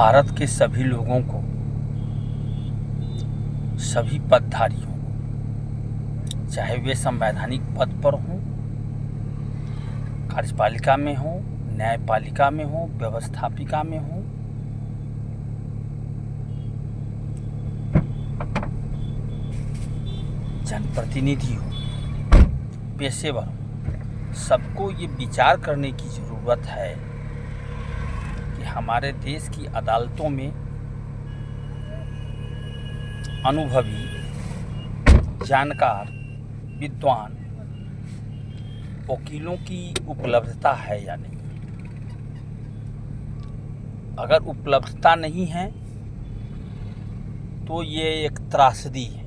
भारत के सभी लोगों को, सभी पदधारियों को, चाहे वे संवैधानिक पद पर हों, कार्यपालिका में हों, न्यायपालिका में हों, व्यवस्थापिका में हों, जनप्रतिनिधि हो, पेशेवर हो, सबको ये विचार करने की ज़रूरत है कि हमारे देश की अदालतों में अनुभवी, जानकार, विद्वान वकीलों की उपलब्धता है या नहीं। अगर उपलब्धता नहीं है तो ये एक त्रासदी है।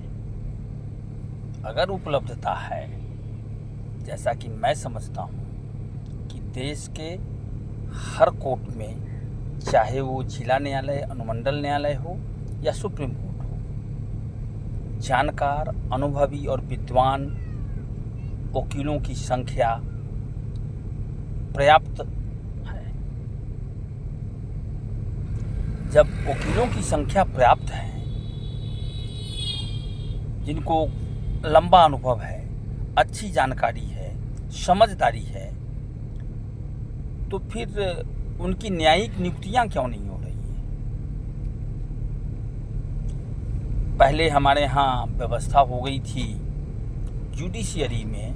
अगर उपलब्धता है, जैसा कि मैं समझता हूँ कि देश के हर कोर्ट में, चाहे वो जिला न्यायालय, अनुमंडल न्यायालय हो या सुप्रीम कोर्ट हो, जानकार, अनुभवी और विद्वान वकीलों की संख्या पर्याप्त है। जब वकीलों की संख्या पर्याप्त है, जिनको लंबा अनुभव है, अच्छी जानकारी है, समझदारी है, तो फिर उनकी न्यायिक नियुक्तियां क्यों नहीं हो रही है। पहले हमारे यहाँ व्यवस्था हो गई थी जुडिशियरी में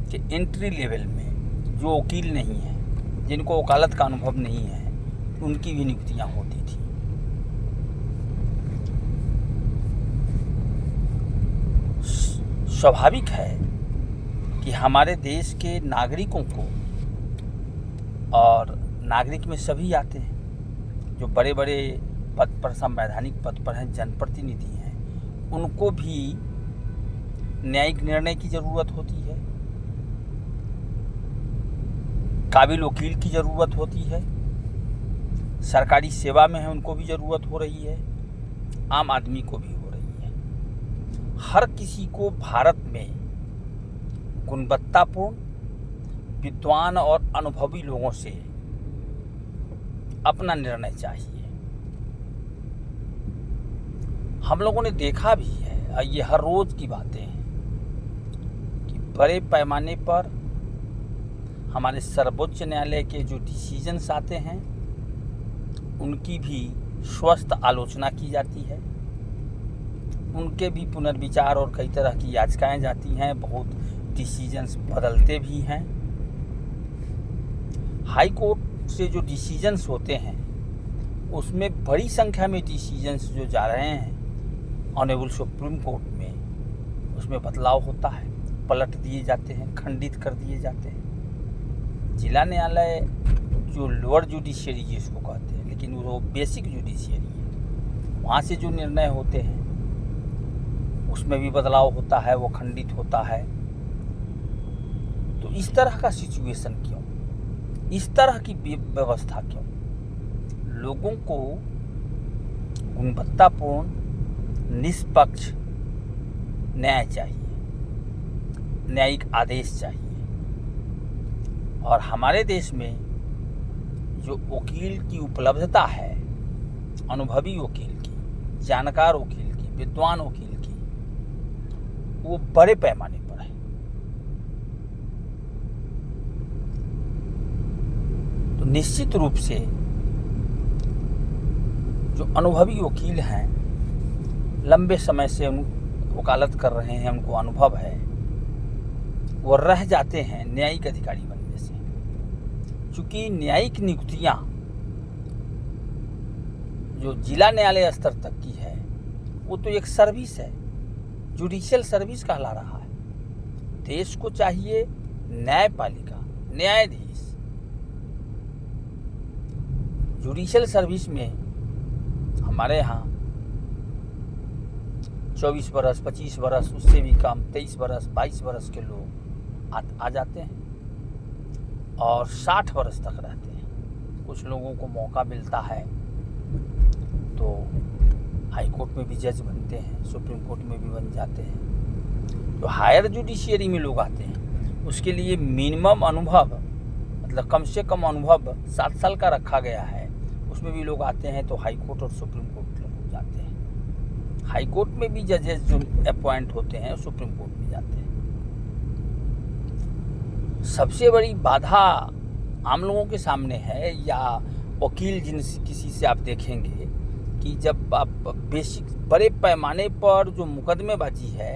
कि एंट्री लेवल में जो वकील नहीं है, जिनको वकालत का अनुभव नहीं है, उनकी भी नियुक्तियां होती थी। स्वाभाविक है कि हमारे देश के नागरिकों को, और नागरिक में सभी आते हैं जो बड़े बड़े पद पर, संवैधानिक पद पर हैं, जनप्रतिनिधि हैं, उनको भी न्यायिक निर्णय की ज़रूरत होती है, काबिल वकील की ज़रूरत होती है, सरकारी सेवा में है उनको भी ज़रूरत हो रही है, आम आदमी को भी हो रही है। हर किसी को भारत में गुणवत्तापूर्ण, विद्वान और अनुभवी लोगों से अपना निर्णय चाहिए। हम लोगों ने देखा भी है, ये हर रोज की बातें हैं, कि बड़े पैमाने पर हमारे सर्वोच्च न्यायालय के जो डिसीजंस आते हैं, उनकी भी स्वस्थ आलोचना की जाती है, उनके भी पुनर्विचार और कई तरह की याचिकाएं जाती हैं, बहुत डिसीजंस बदलते भी हैं। हाई कोर्ट से जो डिसीजंस होते हैं, उसमें बड़ी संख्या में डिसीजंस जो जा रहे हैं ऑनरेबल सुप्रीम कोर्ट में, उसमें बदलाव होता है, पलट दिए जाते हैं, खंडित कर दिए जाते हैं। जिला न्यायालय जो लोअर जुडिशियरी जिसको कहते हैं, लेकिन वो बेसिक जुडिशियरी है, वहाँ से जो निर्णय होते हैं उसमें भी बदलाव होता है, वो खंडित होता है। तो इस तरह का सिचुएशन क्यों, इस तरह की व्यवस्था क्यों? लोगों को गुणवत्तापूर्ण, निष्पक्ष न्याय चाहिए, न्यायिक आदेश चाहिए। और हमारे देश में जो वकील की उपलब्धता है, अनुभवी वकील की, जानकार वकील की, विद्वान वकील की, वो बड़े पैमाने पर है। तो निश्चित रूप से जो अनुभवी वकील हैं, लंबे समय से वकालत कर रहे हैं, उनको अनुभव है, वो रह जाते हैं न्यायिक अधिकारी बनने से। चूंकि न्यायिक नियुक्तियां जो जिला न्यायालय स्तर तक की है, वो तो एक सर्विस है, जुडिशियल सर्विस कहला रहा है। देश को चाहिए न्यायपालिका, न्यायाधीश। जुडिशियल सर्विस में हमारे यहाँ 24 बरस, 25 बरस, उससे भी कम, 23 बरस, 22 बरस के लोग आ जाते हैं और 60 बरस तक रहते हैं। कुछ लोगों को मौका मिलता है तो हाई कोर्ट में भी जज बनते हैं, सुप्रीम कोर्ट में भी बन जाते हैं। जो हायर जुडिशियरी में लोग आते हैं, उसके लिए मिनिमम अनुभव, मतलब कम से कम अनुभव 7 साल का रखा गया है। उसमें भी लोग आते हैं तो हाई कोर्ट और सुप्रीम कोर्ट के लोग जाते हैं। हाई कोर्ट में भी जजेस जो अपॉइंट होते हैं सुप्रीम कोर्ट में जाते हैं। सबसे बड़ी बाधा आम लोगों के सामने है, या वकील किसी से आप देखेंगे कि जब आप बेसिक बड़े पैमाने पर जो मुकदमेबाजी है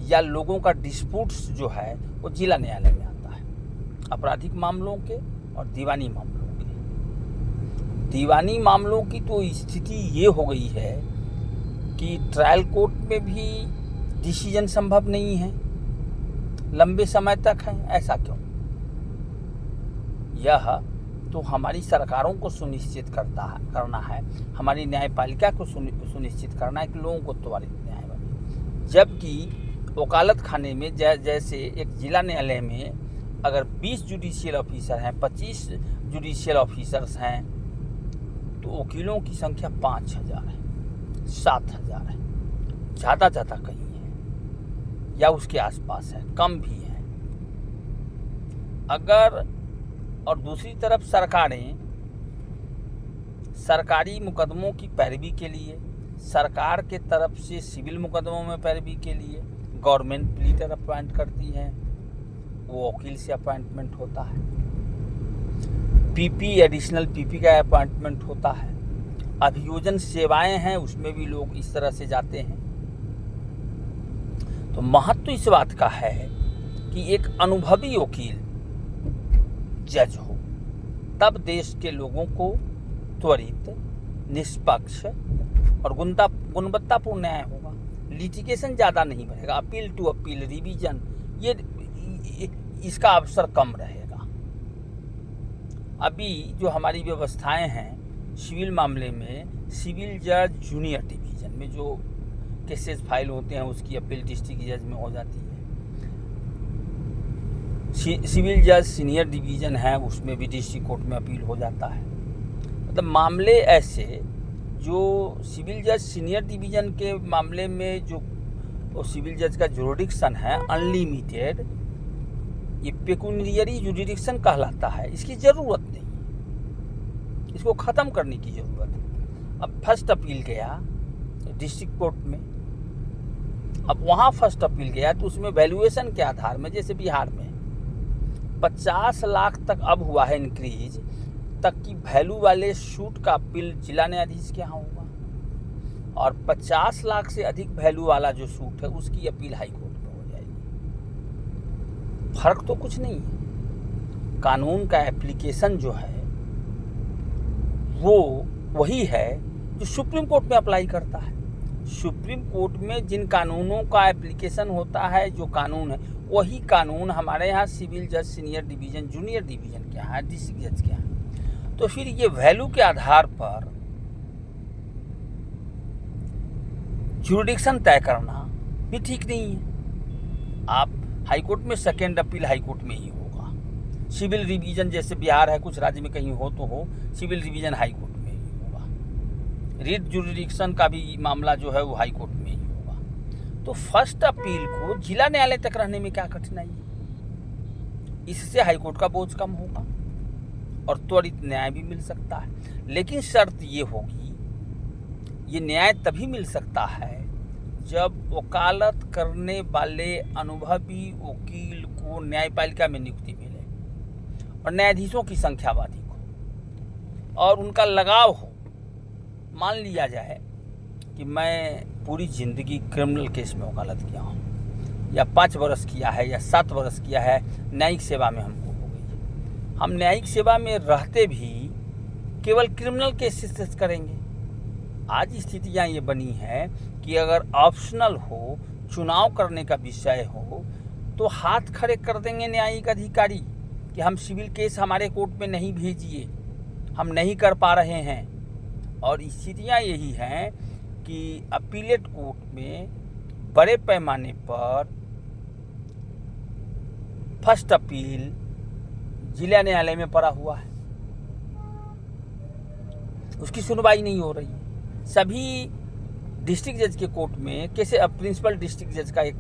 या लोगों का डिस्प्यूट्स जो है वो जिला न्यायालय में आता है, आपराधिक मामलों के और दीवानी मामलों के। दीवानी मामलों की तो स्थिति ये हो गई है कि ट्रायल कोर्ट में भी डिसीजन संभव नहीं है, लंबे समय तक है। ऐसा क्यों? यह तो हमारी सरकारों को सुनिश्चित करना है, हमारी न्यायपालिका को सुनिश्चित करना है कि लोगों को त्वरित न्याय बने। जबकि वकालत खाने में जैसे एक जिला न्यायालय में अगर 20 जुडिशियल ऑफिसर हैं, 25 जुडिशियल ऑफिसर्स हैं, तो वकीलों की संख्या 5000 है, 7000 है, ज़्यादा कहीं है या उसके आसपास है, कम भी है। अगर और दूसरी तरफ सरकारें सरकारी मुकदमों की पैरवी के लिए, सरकार के तरफ से सिविल मुकदमों में पैरवी के लिए गवर्नमेंट प्लीडर अपॉइंट करती है, वो वकील से अपॉइंटमेंट होता है। पीपी एडिशनल पीपी का अपॉइंटमेंट होता है। अभियोजन सेवाएं हैं, उसमें भी लोग इस तरह से जाते हैं। तो महत्व इस बात का है कि एक अनुभवी वकील जज हो, तब देश के लोगों को त्वरित, निष्पक्ष और गुणवत्तापूर्ण न्याय होगा। लिटिगेशन ज़्यादा नहीं बढ़ेगा, अपील टू अपील, रिवीजन, ये इसका अवसर कम रहेगा। अभी जो हमारी व्यवस्थाएं हैं सिविल मामले में, सिविल जज जूनियर डिवीज़न में जो केसेस फाइल होते हैं उसकी अपील डिस्ट्रिक्ट जज में हो जाती है। सिविल जज सीनियर डिवीज़न है, उसमें भी डिस्ट्रिक्ट कोर्ट में अपील हो जाता है। मतलब मामले ऐसे जो सिविल जज सीनियर डिवीज़न के मामले में जो सिविल जज का जुरिडिक्शन है अनलिमिटेड, ये पेकुनियरी जुरिडिक्शन कहलाता है। इसकी ज़रूरत नहीं, इसको ख़त्म करने की ज़रूरत है। अब फर्स्ट अपील गया डिस्ट्रिक्ट कोर्ट में, अब वहाँ फर्स्ट अपील गया तो उसमें वैल्यूएशन के आधार में, जैसे बिहार में 50 लाख तक अब हुआ है इंक्रीज तक की वैल्यू वाले सूट का अपील जिला न्यायाधीश के यहाँ होगा, और 50 लाख से अधिक वैल्यू वाला जो सूट है उसकी अपील हाई कोर्ट में हो जाएगी। फर्क तो कुछ नहीं है। कानून का एप्लीकेशन जो है वो वही है जो सुप्रीम कोर्ट में अप्लाई करता है। सुप्रीम कोर्ट में जिन कानूनों का एप्लीकेशन होता है, जो कानून है वही कानून हमारे यहाँ सिविल जज सीनियर डिवीज़न जूनियर डिवीज़न के यहाँ, डिस्ट्रिक्ट जज के यहाँ। तो फिर ये वैल्यू के आधार पर जुरिडिक्शन तय करना भी ठीक नहीं है। आप हाई कोर्ट में सेकेंड अपील हाई कोर्ट में ही होगा। सिविल रिवीजन जैसे बिहार है, कुछ राज्य में कहीं हो तो हो, सिविल रिवीजन हाई कोर्ट में ही होगा। रिट जुरिडिक्शन का भी मामला जो है वो हाई कोर्ट में ही होगा। तो फर्स्ट अपील को जिला न्यायालय तक रहने में क्या कठिनाई है? इससे हाई कोर्ट का बोझ कम होगा और त्वरित न्याय भी मिल सकता है। लेकिन शर्त ये होगी, ये न्याय तभी मिल सकता है जब वकालत करने वाले अनुभवी वकील को न्यायपालिका में नियुक्ति मिले और न्यायाधीशों की संख्या अधिक हो और उनका लगाव हो। मान लिया जाए कि मैं पूरी ज़िंदगी क्रिमिनल केस में वकालत किया हूँ, या 5 वर्ष किया है या 7 वर्ष किया है, न्यायिक सेवा में हमको हो गई। हम न्यायिक सेवा में रहते भी केवल क्रिमिनल केसेस करेंगे। आज स्थितियाँ ये बनी है कि अगर ऑप्शनल हो, चुनाव करने का विषय हो, तो हाथ खड़े कर देंगे न्यायिक अधिकारी कि हम सिविल केस हमारे कोर्ट में नहीं भेजिए, हम नहीं कर पा रहे हैं। और स्थितियाँ यही हैं कि अपीलेट कोर्ट में बड़े पैमाने पर फर्स्ट अपील जिला न्यायालय में पड़ा हुआ है, उसकी सुनवाई नहीं हो रही। सभी डिस्ट्रिक्ट जज के कोर्ट में कैसे, अब प्रिंसिपल डिस्ट्रिक्ट जज का एक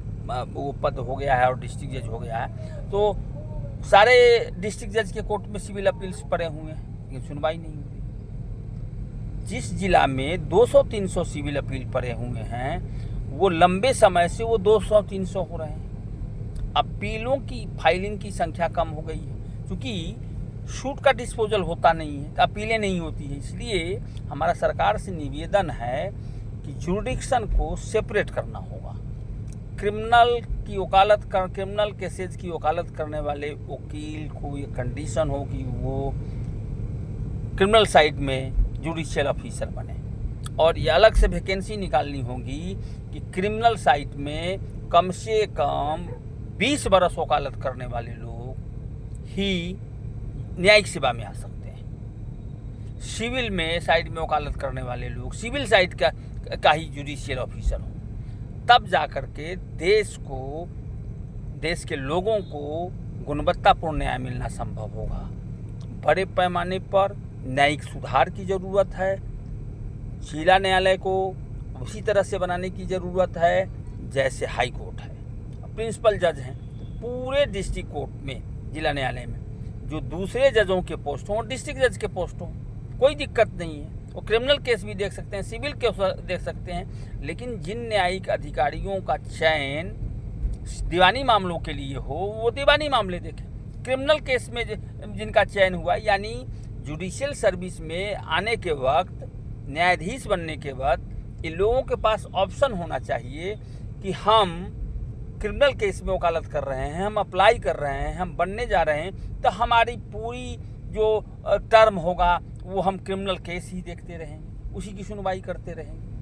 वो पद हो गया है और डिस्ट्रिक्ट जज हो गया है, तो सारे डिस्ट्रिक्ट जज के कोर्ट में सिविल अपील्स पड़े हुए हैं, लेकिन सुनवाई नहीं हो रही। जिस जिला में 200-300 सिविल अपील पड़े हुए हैं वो लंबे समय से वो 200-300 हो रहे हैं। अपीलों की फाइलिंग की संख्या कम हो गई है, क्योंकि शूट का डिस्पोजल होता नहीं है, अपीलें नहीं होती है। इसलिए हमारा सरकार से निवेदन है कि जुरिडिक्शन को सेपरेट करना होगा। क्रिमिनल केसेज की वकालत करने वाले वकील को ये कंडीशन हो कि वो क्रिमिनल साइड में जुडिशियल ऑफिसर बने, और ये अलग से वैकेंसी निकालनी होगी कि क्रिमिनल साइड में कम से कम 20 बरस वकालत करने वाले लोग ही न्यायिक सेवा में आ सकते हैं। सिविल में साइड में वकालत करने वाले लोग सिविल साइड का ही जुडिशियल ऑफिसर हो, तब जा कर के देश के लोगों को गुणवत्तापूर्ण न्याय मिलना संभव होगा। बड़े पैमाने पर न्यायिक सुधार की ज़रूरत है। जिला न्यायालय को उसी तरह से बनाने की ज़रूरत है जैसे हाई कोर्ट है। प्रिंसिपल जज हैं पूरे डिस्ट्रिक्ट कोर्ट में, जिला न्यायालय में जो दूसरे जजों के पोस्ट हों और डिस्ट्रिक्ट जज के पोस्ट हों, कोई दिक्कत नहीं है। वो क्रिमिनल केस भी देख सकते हैं, सिविल केस देख सकते हैं, लेकिन जिन न्यायिक अधिकारियों का चयन दीवानी मामलों के लिए हो वो दीवानी मामले देखें। क्रिमिनल केस में जिनका चयन हुआ, यानी जुडिशियल सर्विस में आने के वक्त, न्यायाधीश बनने के वक्त इन लोगों के पास ऑप्शन होना चाहिए कि हम क्रिमिनल केस में वकालत कर रहे हैं, हम अप्लाई कर रहे हैं, हम बनने जा रहे हैं, तो हमारी पूरी जो टर्म होगा वो हम क्रिमिनल केस ही देखते रहेंगे, उसी की सुनवाई करते रहेंगे।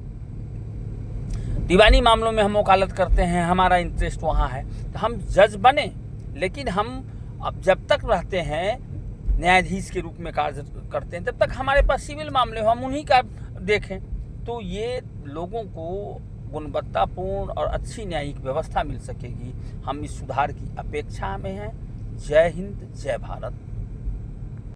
दीवानी मामलों में हम वकालत करते हैं, हमारा इंटरेस्ट वहाँ है, तो हम जज बने, लेकिन हम अब जब तक रहते हैं न्यायाधीश के रूप में कार्य करते हैं, तब तक हमारे पास सिविल मामले हो, हम उन्हीं का देखें। तो ये लोगों को गुणवत्तापूर्ण और अच्छी न्यायिक व्यवस्था मिल सकेगी। हम इस सुधार की अपेक्षा में हैं। जय हिंद, जय भारत।